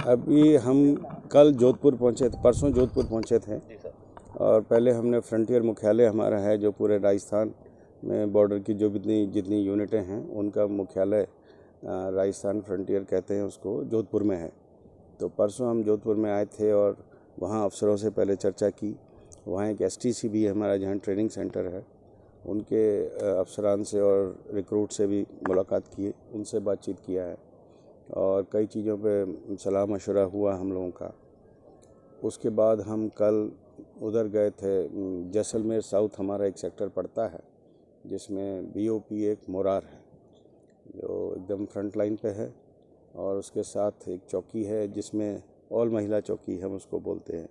अभी हम कल जोधपुर पहुंचे थे, परसों जोधपुर पहुंचे थे और पहले हमने फ्रंटियर मुख्यालय हमारा है जो पूरे राजस्थान में बॉर्डर की जो जितनी यूनिटें हैं उनका मुख्यालय राजस्थान फ्रंटियर कहते हैं उसको, जोधपुर में है। तो परसों हम जोधपुर में आए थे और वहाँ अफसरों से पहले चर्चा की। वहाँ एक STC भी है हमारा जहाँ ट्रेनिंग सेंटर है, उनके अफसरान से और रिक्रूट से भी मुलाकात की, उनसे बातचीत किया है और कई चीज़ों पे सलाह मशवरा हुआ हम लोगों का। उसके बाद हम कल उधर गए थे जैसलमेर साउथ, हमारा एक सेक्टर पड़ता है जिसमें BOP एक मोरार है जो एकदम फ्रंट लाइन पे है और उसके साथ एक चौकी है जिसमें ऑल महिला चौकी हम उसको बोलते हैं।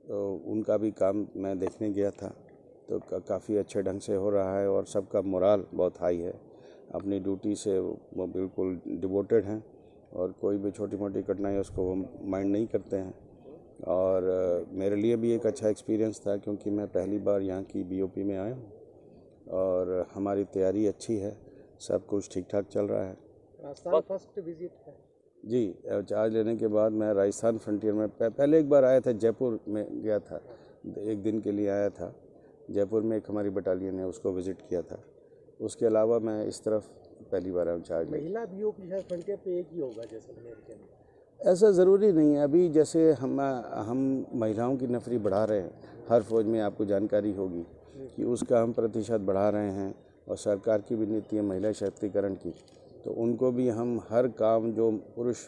तो उनका भी काम मैं देखने गया था, तो काफ़ी अच्छे ढंग से हो रहा है और सबका मोराल बहुत हाई है। अपनी ड्यूटी से वो बिल्कुल डिवोटेड हैं और कोई भी छोटी मोटी कठिनाई उसको वो माइंड नहीं करते हैं। और मेरे लिए भी एक अच्छा एक्सपीरियंस था क्योंकि मैं पहली बार यहाँ की BOP में आया हूँ और हमारी तैयारी अच्छी है, सब कुछ ठीक ठाक चल रहा है। राजस्थान फर्स्ट विजिट है जी। चार्ज लेने के बाद मैं राजस्थान फ्रंटियर में पहले एक बार आया था, जयपुर में गया था, एक दिन के लिए आया था। जयपुर में एक हमारी बटालियन है उसको विज़िट किया था। उसके अलावा मैं इस तरफ पहली बार आया चार्ज लेने। महिला BOP है फ्रंटियर पे एक ही होगा जैसलमेर के अंदर? ऐसा ज़रूरी नहीं है। अभी जैसे हम महिलाओं की नफरी बढ़ा रहे हैं, हर फौज में आपको जानकारी होगी कि उसका हम प्रतिशत बढ़ा रहे हैं और सरकार की भी नीति है महिला शक्तिकरण की। तो उनको भी हम हर काम जो पुरुष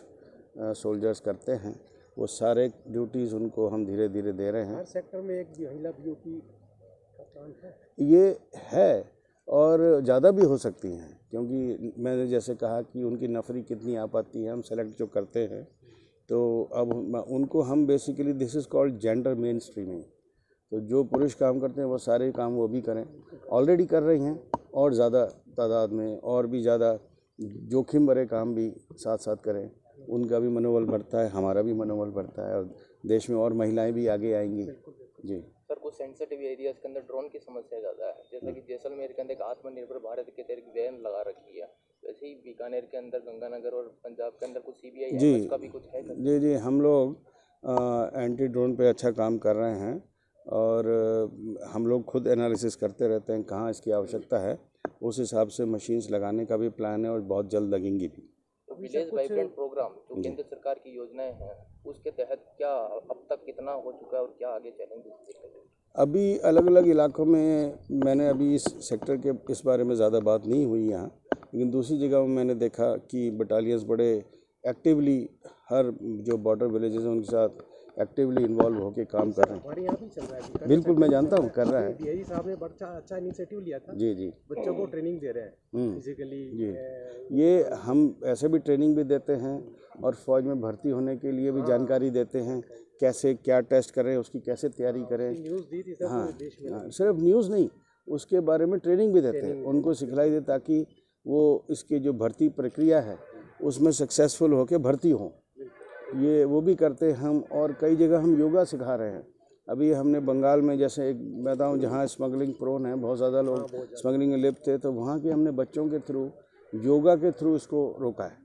सोल्जर्स करते हैं वो सारे ड्यूटीज़ उनको हम धीरे धीरे दे रहे हैं। हर सेक्टर में एक महिला BOP का काम है ये है और ज़्यादा भी हो सकती हैं क्योंकि मैंने जैसे कहा कि उनकी नफरी कितनी आ पाती है, हम सेलेक्ट जो करते हैं तो अब उनको हम basically this is called gender main streaming. तो जो पुरुष काम करते हैं वो सारे काम वो भी करें, ऑलरेडी कर रही हैं और ज़्यादा तादाद में और भी ज़्यादा जोखिम भरे काम भी साथ साथ करें। उनका भी मनोबल बढ़ता है, हमारा भी मनोबल बढ़ता है और देश में और महिलाएं भी आगे आएंगी। जी सर, कुछ सेंसिटिव एरियाज के अंदर ड्रोन की समस्या ज़्यादा है, जैसे कि जैसलमेर के अंदर एक आत्मनिर्भर भारत के तहत वैन लगा रखी है, वैसे ही बीकानेर के अंदर, गंगानगर और पंजाब के अंदर कुछ CBI का भी कुछ है? जी, हम लोग एंटी ड्रोन पे अच्छा काम कर रहे हैं और हम लोग खुद एनालिसिस करते रहते हैं कहाँ इसकी आवश्यकता है, उस हिसाब से मशीन्स लगाने का भी प्लान है और बहुत जल्द लगेंगी भी। तो विलेज वाइब्रेंट प्रोग्राम जो केंद्र सरकार की योजनाएं हैं उसके तहत क्या अब तक कितना हो चुका है और क्या आगे चैलेंजेस दिख रहे हैं? अभी अलग अलग इलाकों में मैंने अभी इस सेक्टर के इस बारे में ज़्यादा बात नहीं हुई यहाँ, लेकिन दूसरी जगह में मैंने देखा कि बटालियंस बड़े एक्टिवली हर जो बॉर्डर विलेजेस हैं उनके साथ एक्टिवली इन्वॉल्व होकर काम कर रहे हैं। हमारे यहाँ भी चल रहा है, बिल्कुल मैं जानता हूँ, कर रहा है। DI साहब ने बड़ा अच्छा इनिशिएटिव लिया था। जी बच्चों को ट्रेनिंग दे रहे हैं फिजिकली। जी, ये हम ऐसे भी ट्रेनिंग भी देते हैं और फौज में भर्ती होने के लिए भी जानकारी देते हैं, कैसे क्या टेस्ट करें, उसकी कैसे तैयारी करें। न्यूज़ दी थी सर पूरे देश में। सिर्फ न्यूज़ नहीं, उसके बारे में ट्रेनिंग भी देते हैं, उनको सिखलाई दे ताकि वो इसकी जो भर्ती प्रक्रिया है उसमें सक्सेसफुल होकर भर्ती हों। ये वो भी करते हैं हम। और कई जगह हम योगा सिखा रहे हैं। अभी हमने बंगाल में जैसे एक बताऊँ जहाँ स्मगलिंग प्रोन है, बहुत ज़्यादा लोग स्मगलिंग में लिप्त थे, तो वहाँ के हमने बच्चों के थ्रू योगा के थ्रू इसको रोका है।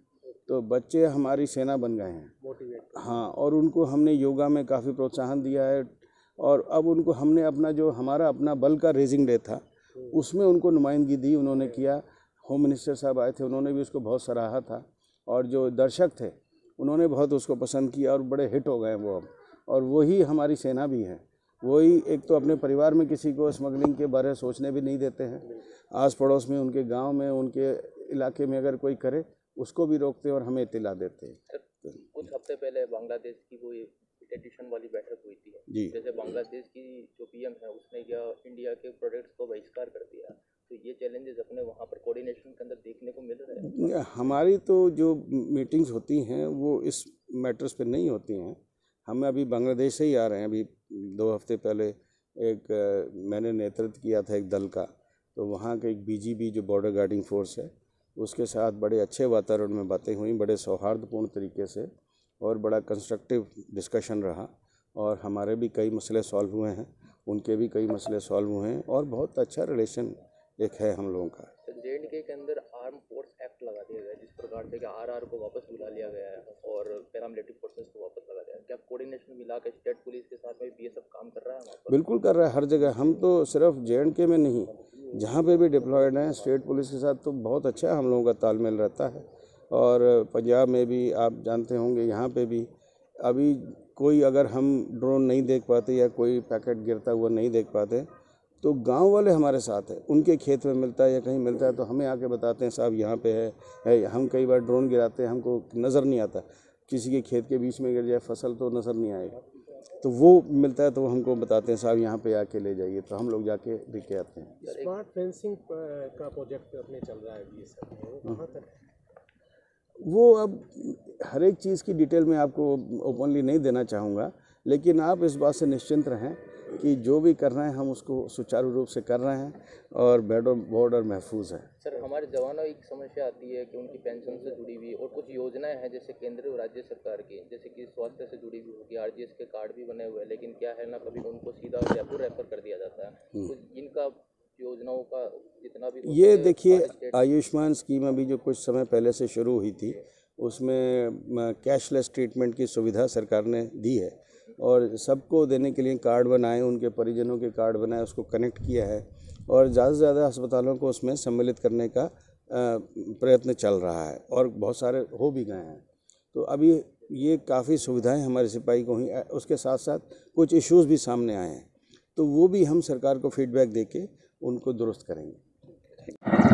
तो बच्चे हमारी सेना बन गए हैं। हाँ, और उनको हमने योगा में काफ़ी प्रोत्साहन दिया है और अब उनको हमने हमारा अपना बल का रेजिंग डे था उसमें उनको नुमाइंदगी दी, उन्होंने किया। होम मिनिस्टर साहब आए थे, उन्होंने भी उसको बहुत सराहा था और जो दर्शक थे उन्होंने बहुत उसको पसंद किया और बड़े हिट हो गए वो अब। और वही हमारी सेना भी है, वही एक तो अपने परिवार में किसी को स्मगलिंग के बारे में सोचने भी नहीं देते हैं, आस पड़ोस में उनके गांव में उनके इलाके में अगर कोई करे उसको भी रोकते हैं और हमें इत्तला देते हैं। कुछ हफ्ते पहले बांग्लादेश की वो एडिशन वाली बैठक हुई थी जी। जैसे बांग्लादेश की जो PM है उसने क्या इंडिया के प्रोडक्ट्स को बहिष्कार कर दिया, तो ये चैलेंजेस अपने वहाँ पर कोऑर्डिनेशन के अंदर देखने को मिल रहे हैं? हमारी तो जो मीटिंग्स होती हैं वो इस मैटर्स पे नहीं होती हैं। हम अभी बांग्लादेश से ही आ रहे हैं। अभी 2 हफ्ते पहले मैंने नेतृत्व किया था एक दल का, तो वहाँ के एक BGB जो बॉर्डर गार्डिंग फोर्स है उसके साथ बड़े अच्छे वातावरण में बातें हुई, बड़े सौहार्दपूर्ण तरीके से, और बड़ा कंस्ट्रक्टिव डिस्कशन रहा और हमारे भी कई मसले सॉल्व हुए हैं, उनके भी कई मसले सॉल्व हुए हैं और बहुत अच्छा रिलेशन एक है हम लोगों का। JNK के अंदर आर्म फोर्स एक्ट लगा दिया गया जिस प्रकार से कि RR को वापस बुला लिया गया है और पैरामिलिट्री मिलिट्री फोर्सेस को वापस लगा दिया। क्या कोऑर्डिनेशन मिला के स्टेट पुलिस के साथ में बीएसएफ काम कर रहा है वहाँ पर? बिल्कुल कर रहा है, हर जगह। हम तो सिर्फ JNK में नहीं, जहाँ पे भी डिप्लॉयड हैं स्टेट पुलिस के साथ तो बहुत अच्छा हम लोगों का तालमेल रहता है। और पंजाब में भी आप जानते होंगे, यहाँ पे भी अभी कोई अगर हम ड्रोन नहीं देख पाते या कोई पैकेट गिरता हुआ नहीं देख पाते तो गांव वाले हमारे साथ हैं, उनके खेत में मिलता है या कहीं मिलता है तो हमें आके बताते हैं साहब यहाँ पे है। हम कई बार ड्रोन गिराते हैं, हमको नज़र नहीं आता, किसी के खेत के बीच में गिर जाए फसल तो नज़र नहीं आएगा, तो वो मिलता है तो हमको बताते हैं साहब यहाँ पे आके ले जाइए, तो हम लोग जाके देख के आते हैं। स्मार्ट फेंसिंग का प्रोजेक्ट अपने चल रहा है BSF में, वो कहाँ तक है? वो अब हर एक चीज़ की डिटेल में आपको ओपनली नहीं देना चाहूँगा, लेकिन आप इस बात से निश्चिंत रहें कि जो भी कर रहे हैं हम उसको सुचारू रूप से कर रहे हैं और बॉर्डर महफूज है। सर, हमारे जवानों की समस्या आती है कि उनकी पेंशन से जुड़ी हुई और कुछ योजनाएं हैं जैसे केंद्र और राज्य सरकार की, जैसे कि स्वास्थ्य से जुड़ी हुई होगी, RGS के कार्ड भी बने हुए हैं, लेकिन क्या है ना, कभी उनको सीधा जयपुर रेफर कर दिया जाता है। तो इनका योजनाओं का जितना भी ये देखिए, आयुष्मान स्कीम अभी जो कुछ समय पहले से शुरू हुई थी, उसमें कैशलेस ट्रीटमेंट की सुविधा सरकार ने दी है और सबको देने के लिए कार्ड बनाए, उनके परिजनों के कार्ड बनाए, उसको कनेक्ट किया है और ज़्यादा से ज़्यादा अस्पतालों को उसमें सम्मिलित करने का प्रयत्न चल रहा है और बहुत सारे हो भी गए हैं। तो अभी ये काफ़ी सुविधाएं हमारे सिपाही को हुई। उसके साथ साथ कुछ इश्यूज़ भी सामने आए हैं, तो वो भी हम सरकार को फीडबैक देके उनको दुरुस्त करेंगे।